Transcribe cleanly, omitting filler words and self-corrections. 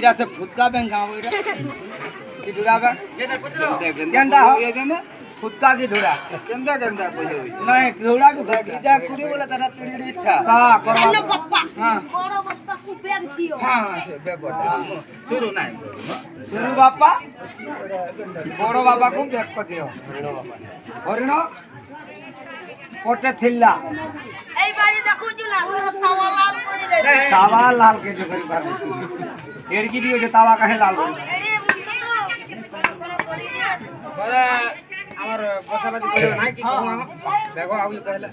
इरा से फुटका बें गाँव इरा की ढुरा बे गेंदा हो ये देने फुटका की ढुरा गेंदा गेंदा बोले नहीं ढुरा को बीजा कुड़ी बोले तेरा तिड़ी इठा का करवा पप्पा हां बड़ो पप्पा को बेग दियो हां से बेग बड़ा शुरू नहीं शुरू बापा बड़ो बाबा को बेग को दियो हरिनो कोटे थिल्ला এই বাড়ি দেখো জুলা তাওয়া লাল করে দে তাওয়া লাল কে যে করি পারে এর কি দিও যে তাওয়া কাহে লাল করে বলে আমার বসাবাজি করে নাই কি দেখো আমি কইলা